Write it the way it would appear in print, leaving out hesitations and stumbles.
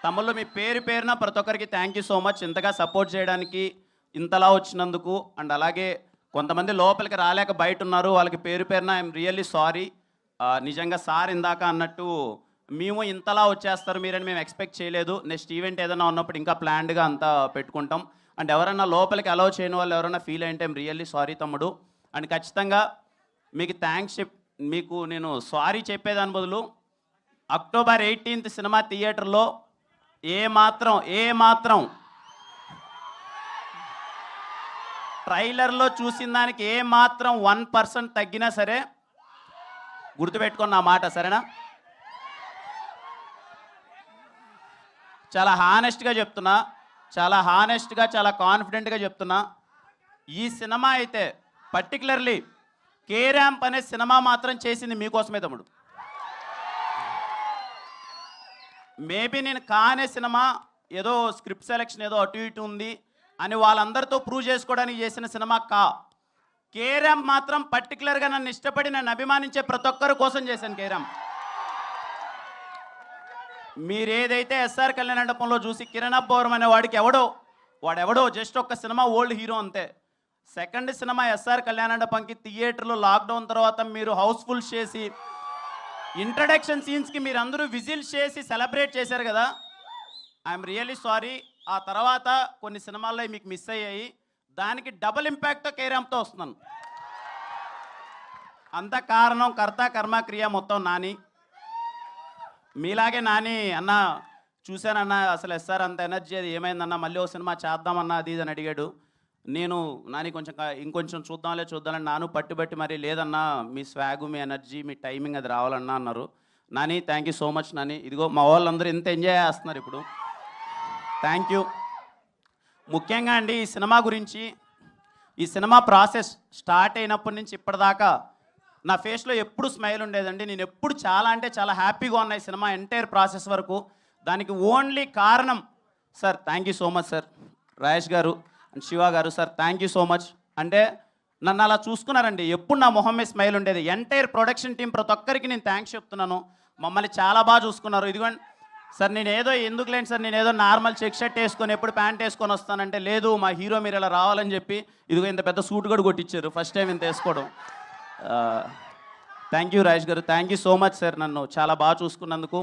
తమ్ముళ్ళు మీ పేరు పేరున ప్రతి ఒక్కరికి థ్యాంక్ యూ సో మచ్ ఇంతగా సపోర్ట్ చేయడానికి ఇంతలా వచ్చినందుకు. అండ్ అలాగే కొంతమంది లోపలికి రాలేక బయట ఉన్నారు, వాళ్ళకి పేరు పేరున ఐఎమ్ రియల్లీ సారీ. నిజంగా సార్ ఇందాక అన్నట్టు మేము ఇంతలా వచ్చేస్తారు మీరని మేము ఎక్స్పెక్ట్ చేయలేదు. నెక్స్ట్ ఈవెంట్ ఏదైనా ఉన్నప్పుడు ఇంకా ప్లాన్డ్గా అంతా పెట్టుకుంటాం. అండ్ ఎవరైనా లోపలికి అలౌ చేయని వాళ్ళు ఎవరైనా ఫీల్ అయింటే ఐఎమ్ రియల్లీ సారీ తమ్ముడు. అండ్ ఖచ్చితంగా మీకు థ్యాంక్స్ మీకు నేను సారీ చెప్పేదాని బదులు అక్టోబర్ 18th సినిమా థియేటర్లో ఏ మాత్రం ట్రైలర్లో చూసిన దానికి ఏ మాత్రం 1% తగ్గినా సరే గుర్తుపెట్టుకున్న మాట, సరేనా? చాలా హానెస్ట్గా చెప్తున్నా, చాలా కాన్ఫిడెంట్గా చెప్తున్నా. ఈ సినిమా అయితే పర్టికులర్లీ కే ర్యాంప్ అనే సినిమా మాత్రం చేసింది మీకోసమే తమ్ముడు. మేబీ నేను కానే సినిమా ఏదో స్క్రిప్ట్ సెలెక్షన్ ఏదో అటు ఇటు ఉంది అని వాళ్ళందరితో ప్రూవ్ చేసుకోవడానికి చేసిన సినిమా కే ర్యాంప్ మాత్రం పర్టికులర్గా నన్ను ఇష్టపడి నన్ను అభిమానించే ప్రతి ఒక్కరి కోసం చేశాను కే ర్యాంప్. మీరేదైతే ఎస్ఆర్ కళ్యాణ మండపంలో చూసి కిరణ్ అబ్బవరం అనే వాడెవడో జస్ట్ ఒక్క సినిమా ఓల్డ్ హీరో అంతే. సెకండ్ సినిమా ఎస్ఆర్ కళ్యాణ మండపంకి థియేటర్లో లాక్డౌన్ తర్వాత మీరు హౌస్ఫుల్ చేసి ఇంట్రడక్షన్ సీన్స్కి మీరు అందరూ విజిల్ చేసి సెలబ్రేట్ చేశారు కదా, ఐఎమ్ రియల్లీ సారీ. ఆ తర్వాత కొన్ని సినిమాల్లో మీకు మిస్ అయ్యాయి, దానికి డబుల్ ఇంపాక్ట్తో కే ర్యాంప్తో వస్తున్నాను. అంత కారణం కర్త కర్మ క్రియ మొత్తం నాని. మీలాగే నాని అన్న చూశానన్నా అసలు ఎస్ఆర్ అంత ఎనర్జీ అది ఏమైందన్నా, మళ్ళీ ఓ సినిమా చేద్దామన్నా అది ఇది అని అడిగాడు. నేను నాని ఇంకొంచెం చూద్దామని నాను పట్టుబట్టి మరి లేదన్నా మీ స్వాగు మీ ఎనర్జీ మీ టైమింగ్ అది రావాలన్నా అన్నారు. Nani thank you so much Nani. ఇదిగో మా వాళ్ళందరూ ఎంత ఎంజాయ్ చేస్తున్నారు ఇప్పుడు, థ్యాంక్ యూ. ముఖ్యంగా అండి ఈ సినిమా గురించి, ఈ సినిమా ప్రాసెస్ స్టార్ట్ అయినప్పటి నుంచి ఇప్పటిదాకా నా ఫేస్లో ఎప్పుడు స్మైల్ ఉండేదండి. నేను ఎప్పుడు చాలా హ్యాపీగా ఉన్నాయి సినిమా ఎంటైర్ ప్రాసెస్ వరకు. దానికి ఓన్లీ కారణం sir, thank you so much sir, Rajesh గారు అండ్ శివ గారు sir, thank you so much. అంటే నన్ను అలా చూసుకున్నారండి, ఎప్పుడు నా మొహం మీద స్మైల్ ఉండేది. ఎంటైర్ ప్రొడక్షన్ టీం ప్రతి ఒక్కరికి నేను థ్యాంక్స్ చెప్తున్నాను, మమ్మల్ని చాలా బాగా చూసుకున్నారు. ఇదిగోండి సార్, ఎందుకులేండి సార్, నేను ఏదో నార్మల్ చెక్ షర్ట్ వేసుకొని ఎప్పుడు ప్యాంట్ వేసుకొని వస్తానంటే లేదు మా హీరో మీరు ఇలా రావాలని చెప్పి ఇదిగో ఇంత పెద్ద సూట్ కూడా కొట్టించారు ఫస్ట్ టైం ఇంత వేసుకోవడం. థ్యాంక్ యూ రాజేష్ గారు, thank you so much sir, నన్ను చాలా బాగా చూసుకున్నందుకు.